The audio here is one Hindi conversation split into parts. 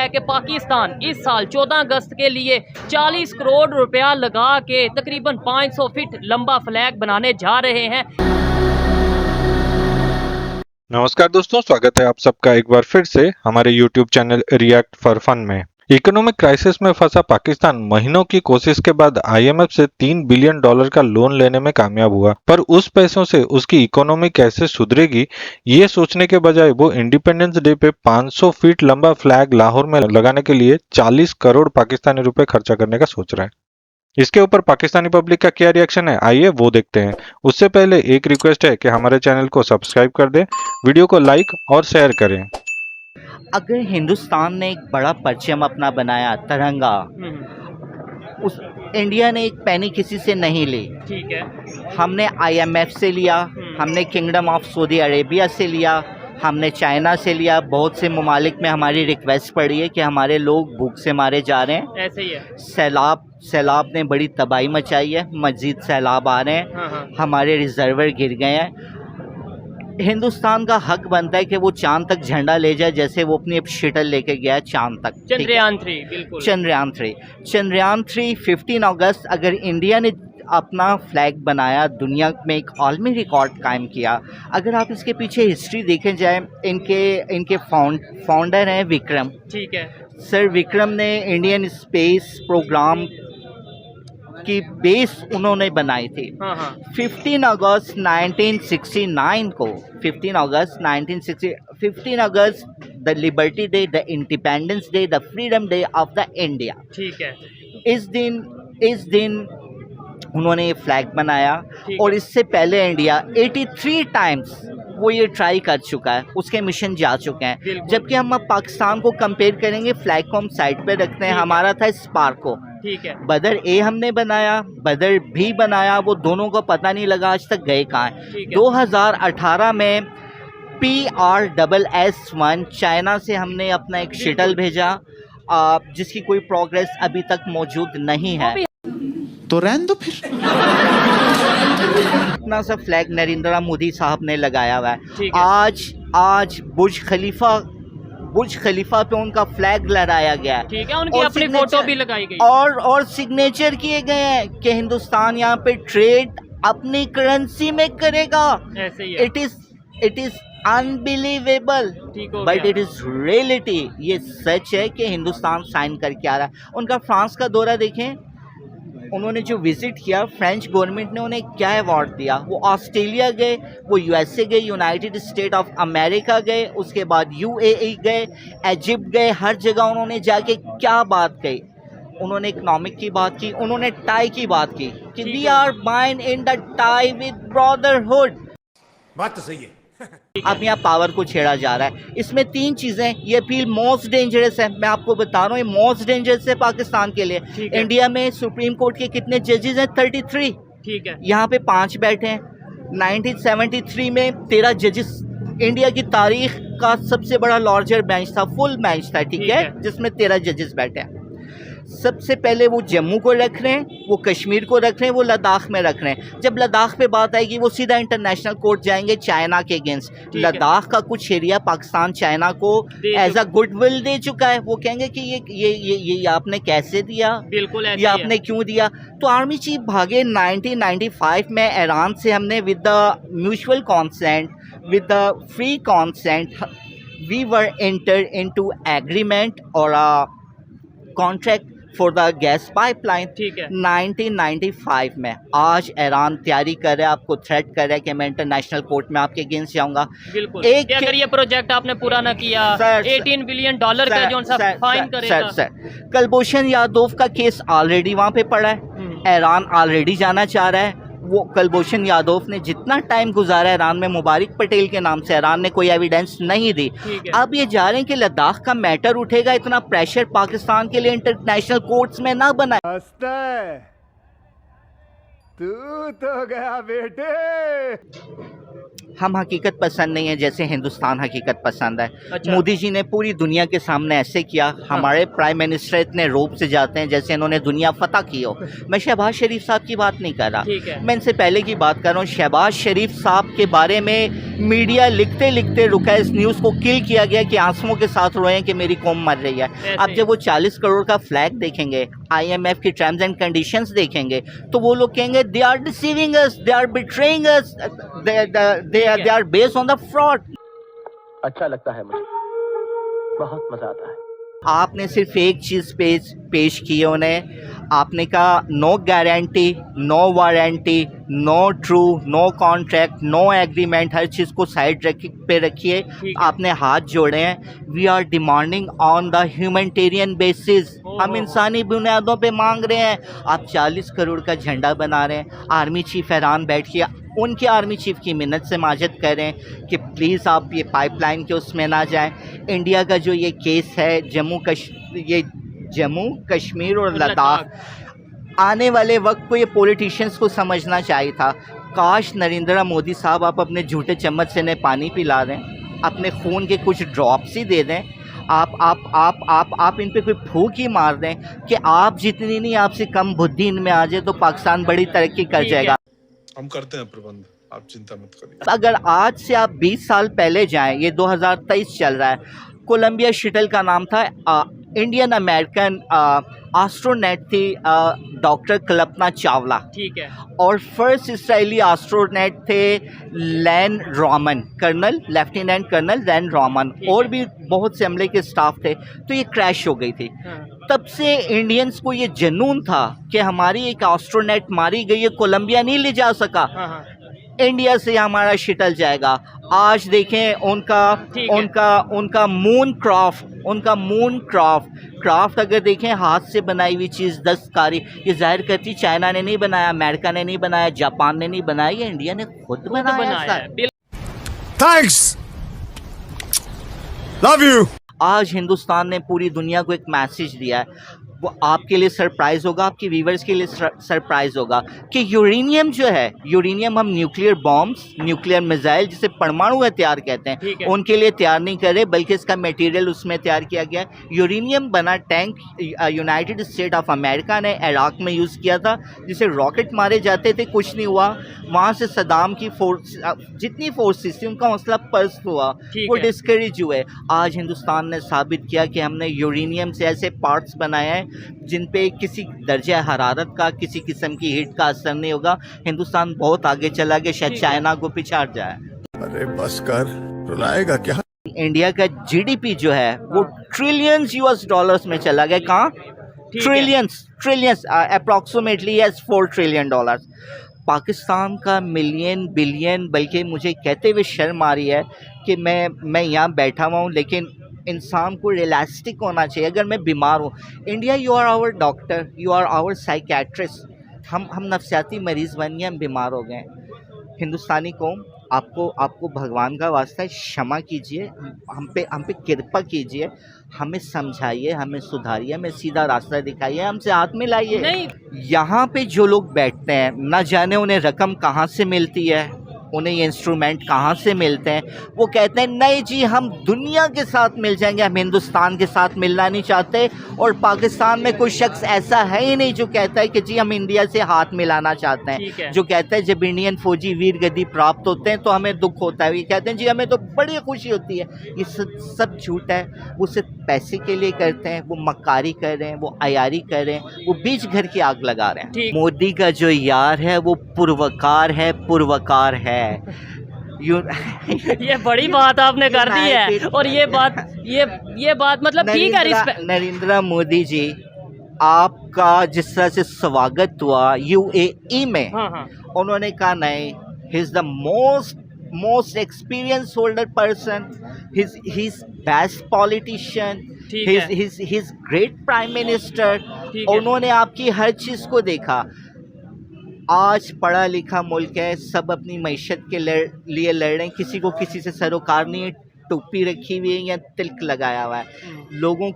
है कि पाकिस्तान इस साल 14 अगस्त के लिए 40 करोड़ रुपया लगा के तकरीबन 500 फीट लंबा फ्लैग बनाने जा रहे हैं। नमस्कार दोस्तों, स्वागत है आप सबका एक बार फिर से हमारे YouTube channel react for fun में। इकोनॉमिक क्राइसिस में फंसा पाकिस्तान महीनों की कोशिश के बाद IMF से $3 बिलियन का लोन लेने में कामयाब हुआ, पर उस पैसों से उसकी इकोनॉमी कैसे सुधरेगी ये सोचने के बजाय वो इंडिपेंडेंस डे पे 500 फीट लंबा फ्लैग लाहौर में लगाने के लिए 40 करोड़ पाकिस्तानी रुपए खर्चा करने का सोच रहे हैं। इसके ऊपर पाकिस्तानी पब्लिक का क्या रिएक्शन है, आइए वो देखते हैं। उससे पहले एक रिक्वेस्ट है कि हमारे चैनल को सब्सक्राइब कर दें, वीडियो को लाइक और शेयर करें। अगर हिंदुस्तान ने एक बड़ा परचम अपना बनाया, तिरंगा, उस इंडिया ने एक पैनी किसी से नहीं ली। ठीक है। हमने IMF से लिया, हमने किंगडम ऑफ सऊदी अरेबिया से लिया, हमने चाइना से लिया। बहुत से ममालिक में हमारी रिक्वेस्ट पड़ी है कि हमारे लोग भूख से मारे जा रहे हैं। ऐसे ही है। सैलाब ने बड़ी तबाही मचाई है, मजीद सैलाब आ रहे हैं। हमारे रिजर्वर गिर गए हैं। हिंदुस्तान का हक बनता है कि वो चांद तक झंडा ले जाए, जैसे वो अपनी शटल लेके गया चांद तक। चंद्रयान 3, बिल्कुल। चंद्रयान 3 15 अगस्त अगर इंडिया ने अपना फ्लैग बनाया, दुनिया में एक आलमी रिकॉर्ड कायम किया। अगर आप इसके पीछे हिस्ट्री देखें जाए, इनके फाउंडर हैं विक्रम। ठीक है। सर विक्रम ने इंडियन स्पेस प्रोग्राम की बेस उन्होंने बनाई थी। 15 अगस्त 1969 को 15 अगस्त the liberty day, the independence day, the freedom day of the India. ठीक है। इस दिन उन्होंने ये फ्लैग बनाया। और इससे पहले इंडिया 83 टाइम्स वो ये ट्राई कर चुका है, उसके मिशन जा चुके हैं। जबकि हम अब पाकिस्तान को कंपेयर करेंगे, फ्लैग को हम साइड पे रखते हैं। हमारा था स्पार्को। ठीक है। बदर ए हमने बनाया, बदर भी बनाया, वो दोनों को पता नहीं लगा आज तक गए कहाँ हैं। 2018 में PRSS-1 चाइना से हमने अपना एक शटल भेजा, जिसकी कोई प्रोग्रेस अभी तक मौजूद नहीं है। तो रहने दो फिर। अपना सा फ्लैग नरेंद्र मोदी साहब ने लगाया हुआ है। आज बुर्ज खलीफा पे उनका फ्लैग लहराया गया। ठीक है, उनकी अपनी फोटो भी लगाई गई और सिग्नेचर किए गए हैं कि हिंदुस्तान यहाँ पे ट्रेड अपनी करेंसी में करेगा। ऐसे ही है। It is unbelievable but it is reality. ये सच है कि हिंदुस्तान साइन करके आ रहा है। उनका फ्रांस का दौरा देखें, उन्होंने जो विजिट किया, फ्रेंच गवर्नमेंट ने उन्हें क्या अवार्ड दिया। वो ऑस्ट्रेलिया गए, वो USA गए, यूनाइटेड स्टेट ऑफ अमेरिका गए, उसके बाद UAE गए, इजिप्ट गए। हर जगह उन्होंने जाके क्या बात कही? उन्होंने इकोनॉमिक की बात की, उन्होंने टाई की बात की कि we are bind in the tie with brotherhood. बात तो सही है। अब यहाँ पावर को छेड़ा जा रहा है। इसमें 3 चीज़ें, ये अपील मोस्ट डेंजरस है। मैं आपको बता रहा हूँ, ये मोस्ट डेंजरस है पाकिस्तान के लिए। इंडिया में सुप्रीम कोर्ट के कितने जजेस हैं? 33। ठीक है। यहाँ पे 5 बैठे हैं। 1973 में 13 जजेस, इंडिया की तारीख का सबसे बड़ा लार्जर बेंच था, फुल बेंच था। ठीक है, जिसमें 13 जजेस बैठे हैं। सबसे पहले वो जम्मू को रख रहे हैं, वो कश्मीर को रख रहे हैं, वो लद्दाख में रख रहे हैं। जब लद्दाख पे बात आएगी, वो सीधा इंटरनेशनल कोर्ट जाएंगे चाइना के अगेंस्ट। लद्दाख का कुछ एरिया पाकिस्तान चाइना को एज अ गुडविल दे चुका है। वो कहेंगे कि ये आपने कैसे दिया, बिल्कुल ये आपने क्यों दिया। तो आर्मी चीफ भागे 1995 में ईरान से। हमने with the mutual consent, with the free consent, we were enter into agreement और contract for the gas pipeline. ठीक है। 1995 में। आज ईरान तैयारी कर रहा है, आपको थ्रेट कर रहा है कि मैं इंटरनेशनल कोर्ट में आपके अगेंस्ट जाऊंगा। बिल्कुल। अगर ये प्रोजेक्ट आपने पूरा ना किया, $18 बिलियन का जो फाइन करेगा। सर कुलभूषण यादव का केस ऑलरेडी वहाँ पे पड़ा है। ईरान ऑलरेडी जाना चाह रहा है। वो कुलभूषण यादव ने जितना टाइम गुजारा ईरान में मुबारक पटेल के नाम से, ईरान ने कोई एविडेंस नहीं दी। अब ये जा रहे हैं कि लद्दाख का मैटर उठेगा। इतना प्रेशर पाकिस्तान के लिए इंटरनेशनल कोर्ट्स में ना बनाए। तू तो गया बेटे। हम हकीकत पसंद नहीं है जैसे हिंदुस्तान हकीकत पसंद है। अच्छा। मोदी जी ने पूरी दुनिया के सामने ऐसे किया, हमारे प्राइम मिनिस्टर इतने रोब से जाते हैं जैसे इन्होंने दुनिया फतह की हो। मैं शहबाज शरीफ साहब की बात नहीं कर रहा, ठीक है। मैं इनसे पहले की बात कर रहा हूँ। शहबाज शरीफ साहब के बारे में मीडिया लिखते लिखते रुका, इस न्यूज़ को किल किया गया कि आंसुओं के साथ रोए कि मेरी कौम मर रही है। अब जब वो 40 करोड़ का फ्लैग देखेंगे, IMF की टर्म्स एंड कंडीशंस देखेंगे, तो वो लोग कहेंगे they are deceiving us, they are betraying us, they are based on the fraud. अच्छा लगता है मुझे, बहुत मजा आता है। आपने सिर्फ एक चीज़ पेश की है उन्हें, आपने कहा no guarantee, no warranty, no true, no contract, no agreement, हर चीज़ को साइड पे रखिए। आपने हाथ जोड़े हैं। We are demanding on the humanitarian basis, हम इंसानी बुनियादों पे मांग रहे हैं। आप 40 करोड़ का झंडा बना रहे हैं। आर्मी चीफ हैरान बैठिए, उनके आर्मी चीफ की मिन्नत से माजत करें कि प्लीज़ आप ये पाइपलाइन के उसमें ना जाएं। इंडिया का जो ये केस है जम्मू कश्मीर और लद्दाख, आने वाले वक्त को ये पॉलिटिशियंस को समझना चाहिए था। काश नरेंद्र मोदी साहब आप अपने झूठे चम्मच से इन्हें पानी पिला दें, अपने खून के कुछ ड्रॉप्स ही दे दें। आप इन पे कोई फूंक ही मार दें कि आप जितनी नहीं, आपसे कम बुद्धि इनमें आ जाए तो पाकिस्तान बड़ी तरक्की कर जाएगा। हम करते हैं प्रबंध, आप चिंता मत करिए। अगर आज से आप 20 साल पहले जाएं, ये 2023 चल रहा है, कोलंबिया शटल का नाम था, इंडियन अमेरिकन एस्ट्रोनॉट थी डॉक्टर कल्पना चावला, ठीक है। और फर्स्ट इसराइली एस्ट्रोनॉट थे कर्नल लेफ्टिनेंट कर्नल लैन रॉमन, और भी बहुत से अमले के स्टाफ थे। तो ये क्रैश हो गई थी। तब से इंडियंस को ये जुनून था कि हमारी एक एस्ट्रोनॉट मारी गई है, कोलंबिया नहीं ले जा सका, इंडिया से हमारा शटल जाएगा। आज देखें उनका मून क्राफ्ट अगर देखें, हाथ से बनाई हुई चीज़, दस्तकारी, ये जाहिर करती चाइना ने नहीं बनाया, अमेरिका ने नहीं बनाया, जापान ने नहीं बनाया, ये इंडिया ने खुद बनाया। Thanks, love you. आज हिंदुस्तान ने पूरी दुनिया को एक मैसेज दिया है, वो आपके लिए सरप्राइज होगा, आपके व्यूवर्स के लिए सरप्राइज होगा कि यूरेनियम जो है, यूरेनियम हम न्यूक्लियर बॉम्ब्स, न्यूक्लियर मिसाइल जिसे परमाणु हथियार कहते हैं, उनके लिए तैयार नहीं करे, बल्कि इसका मटेरियल उसमें तैयार किया गया है। यूरेनियम बना tank United state of America ने इराक में यूज़ किया था, जिसे रॉकेट मारे जाते थे, कुछ नहीं हुआ। वहाँ से सदाम की जितनी फोर्सेस थी उनका हौसला पस्त हुआ, वो डिस्करेज हुए। आज हिंदुस्तान ने साबित किया कि हमने यूरेनियम से ऐसे पार्ट्स बनाए हैं जिन पे किसी दर्जा हरारत का, किसी किस्म की हीट का असर नहीं होगा। हिंदुस्तान बहुत आगे चला गया, शायद चाइना को पिछाड़ जाए। अरे बस कर, रुलाएगा क्या? इंडिया का GDP जो है वो ट्रिलियंस US में चला गया। कहाँ? Trillions approximately $4 trillion. पाकिस्तान का मिलियन बिलियन, बल्कि मुझे कहते हुए शर्म आ रही है कि मैं यहाँ बैठा हुआ हूँ, लेकिन इंसान को रियलिस्टिक होना चाहिए। अगर मैं बीमार हूँ, India you are our doctor, you are our psychiatrist, हम नफ्सियाती मरीज़ बन गए, हम बीमार हो गए। हिंदुस्तानी कौम, आपको भगवान का वास्ता है, क्षमा कीजिए, हम पे कृपा कीजिए, हमें समझाइए, हमें सुधारिए, हमें सीधा रास्ता दिखाइए, हमसे हाथ मिलाइए। यहाँ पे जो लोग बैठते हैं, ना जाने उन्हें रकम कहाँ से मिलती है, उन्हें ये इंस्ट्रूमेंट कहाँ से मिलते हैं। वो कहते हैं नहीं जी हम दुनिया के साथ मिल जाएंगे, हम हिंदुस्तान के साथ मिलना नहीं चाहते। और पाकिस्तान में कोई शख्स ऐसा है ही नहीं जो कहता है कि जी हम इंडिया से हाथ मिलाना चाहते हैं। जो कहता है जब इंडियन फौजी वीर गति प्राप्त होते हैं तो हमें दुख होता है, ये कहते हैं जी हमें तो बड़ी खुशी होती है। ये सब झूठ है। वो सिर्फ पैसे के लिए करते हैं, वो मक्कारी कर रहे हैं, वो अयारी कर रहे हैं, वो बीच घर की आग लगा रहे हैं। मोदी का जो यार है वो पुरवकार है। ये बड़ी बात आपने कर दी है। और ये बात मतलब ठीक है। नरेंद्र मोदी जी, आपका जिस तरह से स्वागत हुआ UAE में, उन्होंने कहा नहीं, he is the most experience holder person, he is best politician, he is great prime minister. उन्होंने आपकी हर चीज़ को देखा। आज पढ़ा लिखा मुल्क है, सब अपनी मईशत के लिए लड़ रहे हैं, किसी को किसी से सरोकार नहीं है, टोपी रखी हुई है या तिलक लगाया हुआ है। लोगों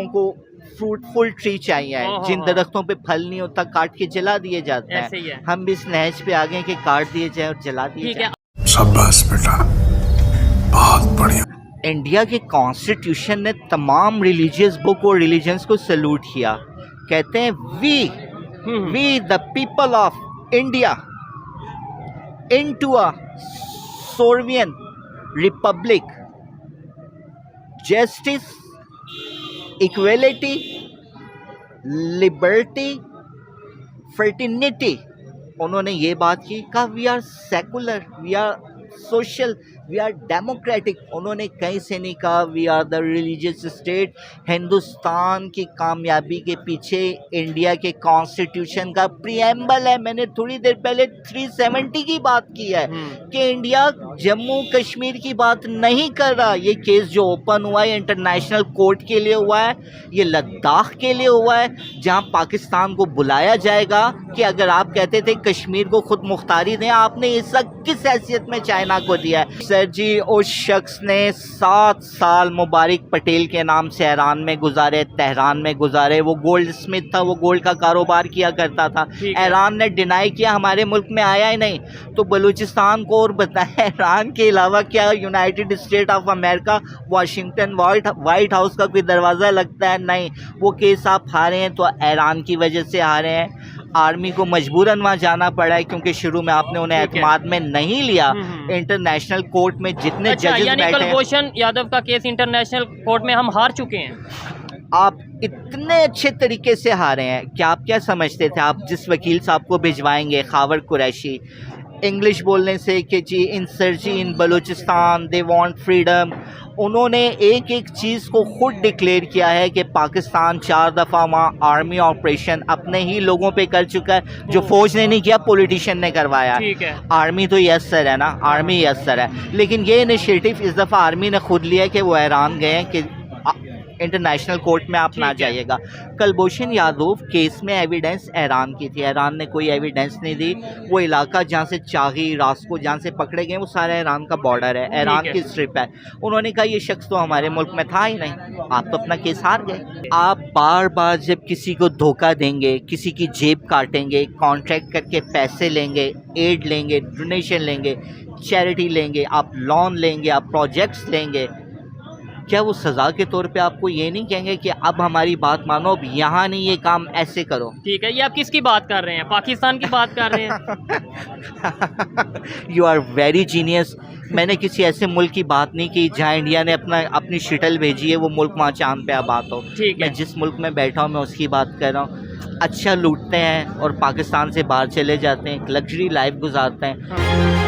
को फ्रूटफुल ट्री चाहिए, जिन दरख्तों पे फल नहीं होता काट के जला दिए जाते हैं। हम भी इस नहज पे आ गए कि काट दिए जाए और जला दिए जाए। शाबाश बेटा, बहुत बढ़िया। इंडिया के कॉन्स्टिट्यूशन ने तमाम रिलीजियस बुक और रिलीजन्स को सल्यूट किया। कहते हैं we the people of India into a sovereign republic, justice, equality, liberty, fraternity. उन्होंने ये बात की, कहा we are secular, we are social, we are democratic. उन्होंने कहीं से नहीं कहा we are the religious state. Hindustan की कामयाबी के पीछे इंडिया के कॉन्स्टिट्यूशन का प्रीएम्बल है। मैंने थोड़ी देर पहले 370 की बात की है कि इंडिया जम्मू कश्मीर की बात नहीं कर रहा। ये केस जो ओपन हुआ है इंटरनेशनल कोर्ट के लिए हुआ है, ये लद्दाख के लिए हुआ है, जहां पाकिस्तान को बुलाया जाएगा कि अगर आप कहते थे कश्मीर को खुद मुख्तारी दें, आपने ये सब किस हैसियत में चाइना को दिया है? सर जी, उस शख्स ने 7 साल मुबारक पटेल के नाम से ईरान में गुजारे, तेहरान में गुजारे। वो गोल्ड स्मिथ था, वो गोल्ड का कारोबार किया करता था। ईरान ने डिनाई किया, हमारे मुल्क में आया ही नहीं। तो बलूचिस्तान को और बताया, ईरान के अलावा क्या United state of America, Washington, white house का कोई दरवाज़ा लगता है? नहीं। वो केस आप हारे हैं तो ईरान की वजह से हारे हैं। आर्मी को मजबूरन वहाँ जाना पड़ा है क्योंकि शुरू में आपने उन्हें एतमाद में नहीं लिया। इंटरनेशनल कोर्ट में जितने जजेस यानी बैठे, कुलभूषण यादव का केस इंटरनेशनल कोर्ट में हम हार चुके हैं। आप इतने अच्छे तरीके से हारे हैं कि आप क्या समझते थे? आप जिस वकील साहब को भिजवाएंगे, खावर कुरैशी, इंग्लिश बोलने से कि जी इंसर्जी इन बलूचिस्तान, दे वांट फ्रीडम। उन्होंने एक एक चीज़ को खुद डिक्लेयर किया है कि पाकिस्तान 4 दफ़ा वहाँ आर्मी ऑपरेशन अपने ही लोगों पे कर चुका है। जो फ़ौज ने नहीं किया, पॉलिटिशियन ने करवाया। ठीक है। आर्मी तो यस्सर है ना, आर्मी यस्सर है, लेकिन ये इनिशिएटिव इस दफ़ा आर्मी ने खुद लिया कि वो ईरान गए हैं कि इंटरनेशनल कोर्ट में आप ना जाइएगा। कुलभूषण यादव केस में एविडेंस ईरान की थी, ईरान ने कोई एविडेंस नहीं दी। वो इलाका जहाँ से चागी, रास्को जहाँ से पकड़े गए, वो सारा ईरान का बॉर्डर है, ईरान की स्ट्रिप है। उन्होंने कहा ये शख्स तो हमारे मुल्क में था ही नहीं, आप तो अपना केस हार गए। आप बार बार जब किसी को धोखा देंगे, किसी की जेब काटेंगे, कॉन्ट्रैक्ट करके पैसे लेंगे, एड लेंगे, डोनेशन लेंगे, चैरिटी लेंगे, आप लोन लेंगे, आप प्रोजेक्ट्स लेंगे, क्या वो सज़ा के तौर पे आपको ये नहीं कहेंगे कि अब हमारी बात मानो, अब यहाँ नहीं, ये काम ऐसे करो? ठीक है, ये आप किसकी बात कर रहे हैं? पाकिस्तान की बात कर रहे हैं? You are very genius. मैंने किसी ऐसे मुल्क की बात नहीं की जहाँ इंडिया ने अपनी शटल भेजी है, वो मुल्क वहाँ चांद पे आबाद हो। मैं जिस मुल्क में बैठा हूँ मैं उसकी बात कर रहा हूँ। अच्छा लूटते हैं और पाकिस्तान से बाहर चले जाते हैं, लग्जरी लाइफ गुजारते हैं।